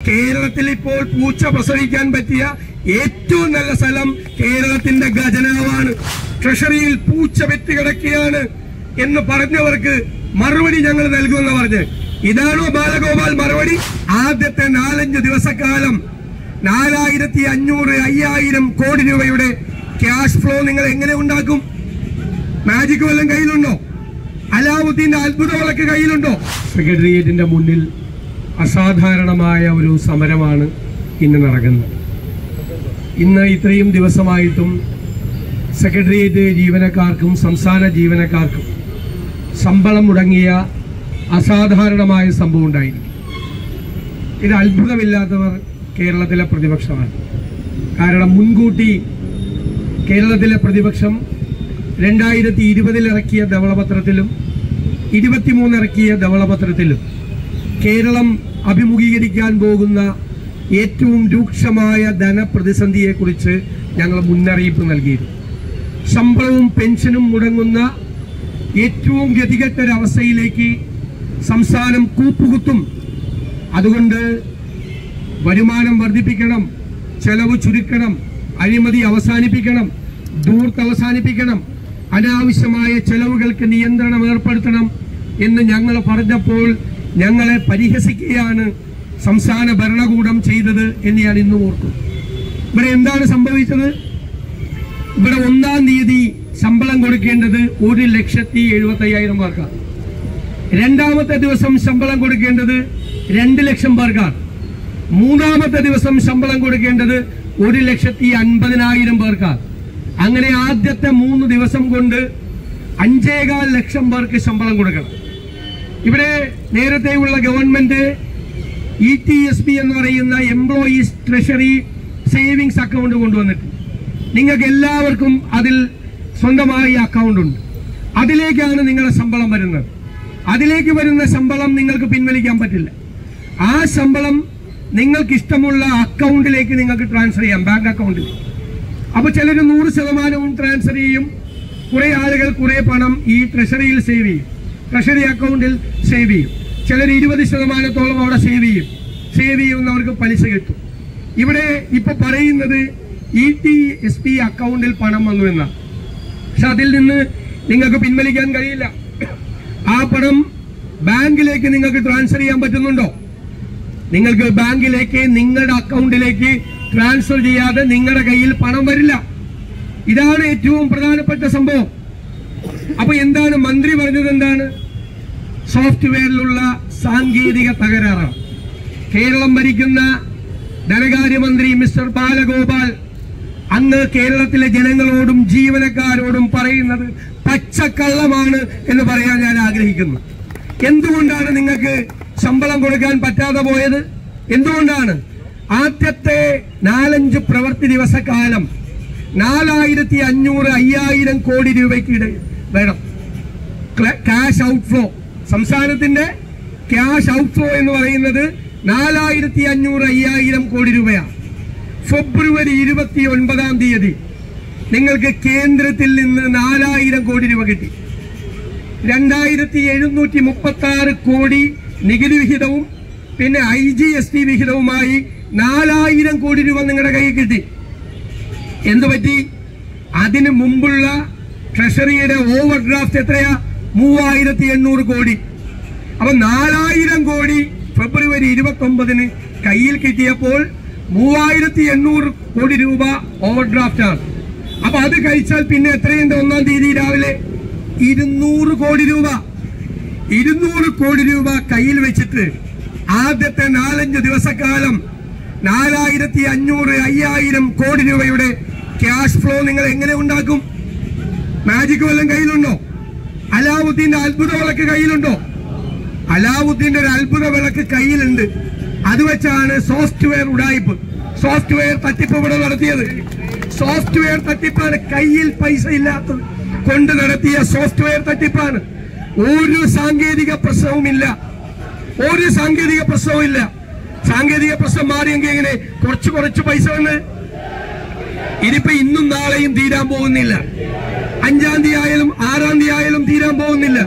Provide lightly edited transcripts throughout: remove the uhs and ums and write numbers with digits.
കേരളത്തിൽ ഇപ്പോൾ പൂച്ച പ്രസവിക്കാൻ പറ്റിയ ഏറ്റവും നല്ല സ്ഥലം കേരളത്തിന്റെ ഖജനാവാണ്. ട്രഷറിയിൽ പൂച്ച വെറ്റി കിടക്കുകയാണ് എന്ന് പറഞ്ഞവർക്ക് മറുപടി ഞങ്ങൾ നൽകുമെന്ന് പറഞ്ഞ് ഇതാണോ ബാലഗോപാൽ മറുപടി? ആദ്യത്തെ 4-5 ദിവസക്കാലം 4500-5000 കോടി രൂപയുടെ ക്യാഷ് ഫ്ലോ നിങ്ങൾ എങ്ങനെ ഉണ്ടാക്കും? മാജിക് വല്ലതും കയ്യിലുണ്ടോ? അലാവുദ്ദീന്റെ അത്ഭുത വിളക്ക് കയ്യിലുണ്ടോ? സെക്രട്ടേറിയറ്റിന്റെ മുന്നിൽ അസാധാരണമായ ഒരു സമരമാണ് ഇന്ന് നടക്കുന്നത്. ഇന്ന് ഇത്രയും ദിവസമായിട്ടും സെക്രട്ടേറിയറ്റ് ജീവനക്കാർക്കും സംസ്ഥാന ജീവനക്കാർക്കും ശമ്പളം മുടങ്ങിയ അസാധാരണമായ സംഭവം ഉണ്ടായിരിക്കും. ഇത് അത്ഭുതമില്ലാത്തവർ കേരളത്തിലെ പ്രതിപക്ഷമാണ്. കാരണം മുൻകൂട്ടി കേരളത്തിലെ പ്രതിപക്ഷം 2020 ഇറക്കിയ ധവളപത്രത്തിലും 23 ഇറക്കിയ ധവളപത്രത്തിലും കേരളം അഭിമുഖീകരിക്കാൻ പോകുന്ന ഏറ്റവും രൂക്ഷമായ ധനപ്രതിസന്ധിയെക്കുറിച്ച് ഞങ്ങൾ മുന്നറിയിപ്പ് നൽകിയിരുന്നു. ശമ്പളവും പെൻഷനും മുടങ്ങുന്ന ഏറ്റവും ഗതികെട്ടൊരവസ്ഥയിലേക്ക് സംസ്ഥാനം കൂപ്പുകുത്തും. അതുകൊണ്ട് വരുമാനം വർദ്ധിപ്പിക്കണം, ചെലവ് ചുരുക്കണം, അഴിമതി അവസാനിപ്പിക്കണം, ധൂർത്ത് അവസാനിപ്പിക്കണം, അനാവശ്യമായ ചെലവുകൾക്ക് നിയന്ത്രണം ഏർപ്പെടുത്തണം എന്ന് ഞങ്ങൾ പറഞ്ഞപ്പോൾ ഞങ്ങളെ പരിഹസിക്കുകയാണ് സംസ്ഥാന ഭരണകൂടം ചെയ്തത് എന്ന് ഞാൻ ഇന്ന് ഓർക്കും. ഇവിടെ എന്താണ് സംഭവിച്ചത്? ഇവിടെ 1-ാം തീയതി ശമ്പളം കൊടുക്കേണ്ടത് 1,75,000 പേർക്കാണ്. 2-ാമത്തെ ദിവസം ശമ്പളം കൊടുക്കേണ്ടത് 2 ലക്ഷം പേർക്കാണ്. 3-ാമത്തെ ദിവസം ശമ്പളം കൊടുക്കേണ്ടത് 1,50,000 പേർക്കാണ്. അങ്ങനെ ആദ്യത്തെ 3 ദിവസം കൊണ്ട് 5.25 ലക്ഷം പേർക്ക് ശമ്പളം കൊടുക്കണം. ഇവിടെ നേരത്തെയുള്ള ഗവൺമെന്റ് ETSP എന്ന് പറയുന്ന എംപ്ലോയീസ് ട്രഷറി സേവിങ്സ് അക്കൗണ്ട് കൊണ്ടുവന്നിട്ട് നിങ്ങൾക്ക് എല്ലാവർക്കും അതിൽ സ്വന്തമായി അക്കൗണ്ട് ഉണ്ട്. അതിലേക്കാണ് നിങ്ങളുടെ ശമ്പളം വരുന്നത്. അതിലേക്ക് വരുന്ന ശമ്പളം നിങ്ങൾക്ക് പിൻവലിക്കാൻ പറ്റില്ല. ആ ശമ്പളം നിങ്ങൾക്ക് ഇഷ്ടമുള്ള അക്കൗണ്ടിലേക്ക് നിങ്ങൾക്ക് ട്രാൻസ്ഫർ ചെയ്യാം, ബാങ്ക് അക്കൗണ്ടിൽ. അപ്പോൾ ചിലർ 100% ട്രാൻസ്ഫർ ചെയ്യും. കുറെ ആളുകൾ കുറെ പണം ഈ ട്രഷറിയിൽ സേവ് ചെയ്യും, ട്രഷറി അക്കൗണ്ടിൽ സേവ് ചെയ്യും. ചിലർ 20% അവിടെ സേവ് ചെയ്യുന്നവർക്ക് പലിശ കിട്ടും. ഇവിടെ ഇപ്പൊ പറയുന്നത് ETSP അക്കൗണ്ടിൽ പണം വന്നു എന്നാണ്. പക്ഷെ അതിൽ നിന്ന് നിങ്ങൾക്ക് പിൻവലിക്കാൻ കഴിയില്ല. ആ പണം ബാങ്കിലേക്ക് നിങ്ങൾക്ക് ട്രാൻസ്ഫർ ചെയ്യാൻ പറ്റുന്നുണ്ടോ? നിങ്ങൾക്ക് ബാങ്കിലേക്ക് നിങ്ങളുടെ അക്കൗണ്ടിലേക്ക് ട്രാൻസ്ഫർ ചെയ്യാതെ നിങ്ങളുടെ കയ്യിൽ പണം വരില്ല. ഇതാണ് ഏറ്റവും പ്രധാനപ്പെട്ട സംഭവം. അപ്പൊ എന്താണ് മന്ത്രി പറഞ്ഞത്? എന്താണ്? സോഫ്റ്റ്വെയറിലുള്ള സാങ്കേതിക തകരാറാണ്. കേരളം ഭരിക്കുന്ന ധനകാര്യമന്ത്രി മിസ്റ്റർ ബാലഗോപാൽ അങ്ങ് കേരളത്തിലെ ജനങ്ങളോടും ജീവനക്കാരോടും പറയുന്നത് പച്ചക്കള്ളമാണ് എന്ന് പറയാൻ ഞാൻ ആഗ്രഹിക്കുന്നു. എന്തുകൊണ്ടാണ് നിങ്ങൾക്ക് ശമ്പളം കൊടുക്കാൻ പറ്റാതെ പോയത്? എന്തുകൊണ്ടാണ്? ആദ്യത്തെ 4-5 പ്രവൃത്തി ദിവസക്കാലം 4500-5000 കോടി രൂപയ്ക്ക് വേണം ക്യാഷ് ഔട്ട്ഫ്ലോ. സംസ്ഥാനത്തിന്റെ ക്യാഷ് ഔട്ട്ഫ്ലോ എന്ന് പറയുന്നത് 4500-5000 കോടി രൂപയാണ്. ഫെബ്രുവരി 29-ാം തീയതി നിങ്ങൾക്ക് കേന്ദ്രത്തിൽ നിന്ന് 4000 കോടി രൂപ കിട്ടി. 2736 കോടി നികുതി വിഹിതവും പിന്നെ IGST വിഹിതവുമായി 4000 കോടി രൂപ നിങ്ങളുടെ കയ്യിൽ കിട്ടി. എന്തുപറ്റി? അതിന് മുമ്പുള്ള ട്രഷറിയുടെ ഓവർ ഡ്രാഫ്റ്റ് എത്രയാ? 3800 കോടി. അപ്പൊ 4000 കോടി ഫെബ്രുവരി 29-ന് കയ്യിൽ കിട്ടിയപ്പോൾ 3800 കോടി രൂപ ഓവർ ഡ്രാഫ്റ്റ് ആണ്. അപ്പൊ അത് കഴിച്ചാൽ പിന്നെ എത്രയുണ്ട്? 1-ാം തീയതി രാവിലെ 200 കോടി രൂപ. 200 കോടി രൂപ കയ്യിൽ വെച്ചിട്ട് ആദ്യത്തെ 4-5 ദിവസക്കാലം 4500-5000 കോടി രൂപയുടെ ക്യാഷ് ഫ്ലോ നിങ്ങൾ എങ്ങനെ ഉണ്ടാക്കും? മാജിക് വല്ലതും കയ്യിലുണ്ടോ? അലാവുദ്ദീന്റെ അത്ഭുത വിളക്ക് കയ്യിലുണ്ടോ? അലാവുദ്ദീന്റെ ഒരു അത്ഭുത വിളക്ക് കയ്യിലുണ്ട്. അത് വെച്ചാണ് സോഫ്റ്റ്വെയർ ഉഡായിപ്പ്, സോഫ്റ്റ്വെയർ തട്ടിപ്പ് ഇവിടെ നടത്തിയത്. സോഫ്റ്റ്വെയർ തട്ടിപ്പാണ്. കയ്യിൽ പൈസ ഇല്ലാത്തത് കൊണ്ട് നടത്തിയ സോഫ്റ്റ്വെയർ തട്ടിപ്പാണ്. ഒരു സാങ്കേതിക പ്രശ്നവുമില്ല, ഒരു സാങ്കേതിക പ്രശ്നവുമില്ല. സാങ്കേതിക പ്രശ്നം മാറിയെങ്കിൽ എങ്ങനെ കുറച്ച് പൈസ വന്ന് ഇതിപ്പോ ഇന്നും നാളെയും തീരാൻ പോകുന്നില്ല. 5-ാം തീയതി ആയാലും 6-ാം തീയതി ആയാലും തീരാൻ പോകുന്നില്ല.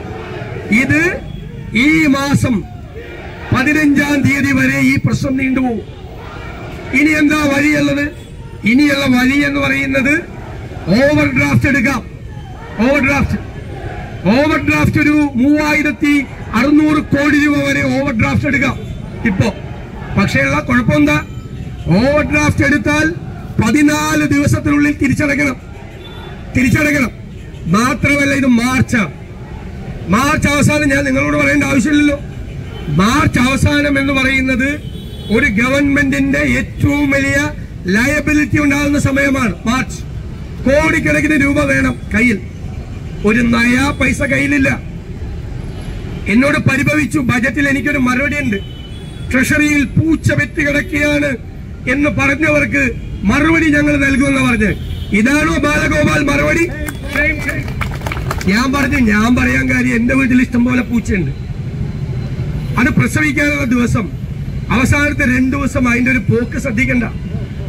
ഇത് ഈ മാസം 15-ാം തീയതി വരെ ഈ പ്രശ്നം നീണ്ടുപോകും. ഇനി എന്താ വഴിയുള്ളത്? ഇനിയുള്ള വഴി എന്ന് പറയുന്നത് ഓവർ ഡ്രാഫ്റ്റ് എടുക്കാം. ഓവർ ഡ്രാഫ്റ്റ് ഒരു 3600 കോടി രൂപ വരെ ഓവർ ഡ്രാഫ്റ്റ് എടുക്കാം ഇപ്പോ. പക്ഷേ ഉള്ള കുഴപ്പമെന്താ? ഓവർ ഡ്രാഫ്റ്റ് എടുത്താൽ 14 ദിവസത്തിനുള്ളിൽ തിരിച്ചടയ്ക്കണം. മാത്രമല്ല ഇത് മാർച്ച് അവസാനം, ഞാൻ നിങ്ങളോട് പറയേണ്ട ആവശ്യമില്ലല്ലോ. മാർച്ച് അവസാനം എന്ന് പറയുന്നത് ഒരു ഗവൺമെന്റിന്റെ ഏറ്റവും വലിയ ലയബിലിറ്റി ഉണ്ടാകുന്ന സമയമാണ് മാർച്ച്. കോടിക്കണക്കിന് രൂപ വേണം കയ്യിൽ, ഒരു നയാ പൈസ കയ്യിലില്ല. എന്നോട് പരിഭവിച്ചു. ബജറ്റിൽ എനിക്കൊരു മറുപടി ഉണ്ട്. ട്രഷറിയിൽ പൂച്ച വെറ്റി കിടക്കുകയാണ് എന്ന് പറഞ്ഞവർക്ക് മറുപടി ഞങ്ങൾ നൽകുമെന്ന് പറഞ്ഞ്, ഇതാണോ ബാലഗോപാൽ മറുപടി? ഞാൻ പറയാൻ കാര്യം, എന്റെ വീട്ടിൽ ഇഷ്ടം പോലെ പൂച്ചയുണ്ട്. അത് പ്രസവിക്കാനുള്ള ദിവസം, അവസാനത്തെ 2 ദിവസം അതിന്റെ ഒരു പോക്ക് ശ്രദ്ധിക്കണ്ട.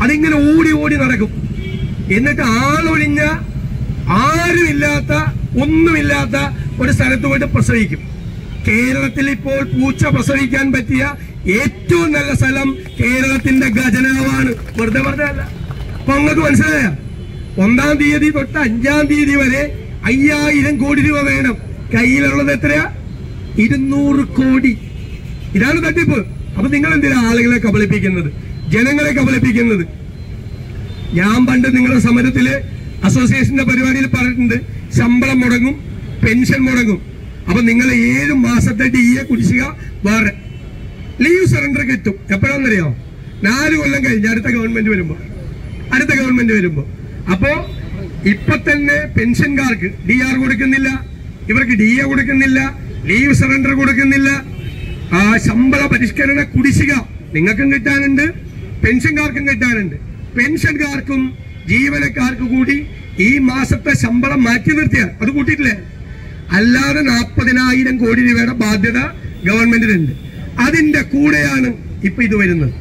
അതിങ്ങനെ ഓടി നടക്കും. എന്നിട്ട് ആളൊഴിഞ്ഞ, ആരുമില്ലാത്ത, ഒന്നുമില്ലാത്ത ഒരു സ്ഥലത്ത് പോയിട്ട് പ്രസവിക്കും. കേരളത്തിൽ ഇപ്പോൾ പൂച്ച പ്രസവിക്കാൻ പറ്റിയ ഏറ്റവും നല്ല സ്ഥലം കേരളത്തിന്റെ ഖജനാവാണ്. വെറുതെ അല്ല. അപ്പൊ നിങ്ങൾക്ക് മനസ്സിലായ 1-ാം തീയതി തൊട്ട് 5-ാം തീയതി വരെ 5000 കോടി രൂപ വേണം. കയ്യിലുള്ളത് എത്രയാ? 200 കോടി. ഇതാണ് തട്ടിപ്പ്. അപ്പൊ നിങ്ങൾ എന്തിനാ ആളുകളെ കബളിപ്പിക്കുന്നത്, ജനങ്ങളെ കബളിപ്പിക്കുന്നത്? ഞാൻ പണ്ട് നിങ്ങളുടെ സമരത്തില് അസോസിയേഷന്റെ പരിപാടിയിൽ പറഞ്ഞിട്ടുണ്ട്, ശമ്പളം മുടങ്ങും, പെൻഷൻ മുടങ്ങും. അപ്പൊ നിങ്ങൾ 7 മാസത്തെ DA കുടിശ്ശിക വേറെ, ലീവ് സറണ്ടർ കിട്ടും. എപ്പോഴാണെന്നറിയോ? 4 കൊല്ലം കഴിഞ്ഞ് അടുത്ത ഗവൺമെന്റ് വരുമ്പോ. അപ്പോ ഇപ്പൊ തന്നെ പെൻഷൻകാർക്ക് DR കൊടുക്കുന്നില്ല, ഇവർക്ക് DA കൊടുക്കുന്നില്ല, ലീവ് സറണ്ടർ കൊടുക്കുന്നില്ല. ആ ശമ്പള പരിഷ്കരണ കുടിശ്ശിക നിങ്ങൾക്കും കിട്ടാനുണ്ട്, പെൻഷൻകാർക്കും കിട്ടാനുണ്ട്. പെൻഷൻകാർക്കും ജീവനക്കാർക്കും കൂടി ഈ മാസത്തെ ശമ്പളം മാറ്റി നിർത്തിയാൽ അത് കൂട്ടിയിട്ടില്ലേ? അല്ലാതെ 40,000 കോടി രൂപയുടെ ബാധ്യത ഗവൺമെന്റിനുണ്ട്. അതിന്റെ കൂടെയാണ് ഇപ്പൊ ഇത് വരുന്നത്.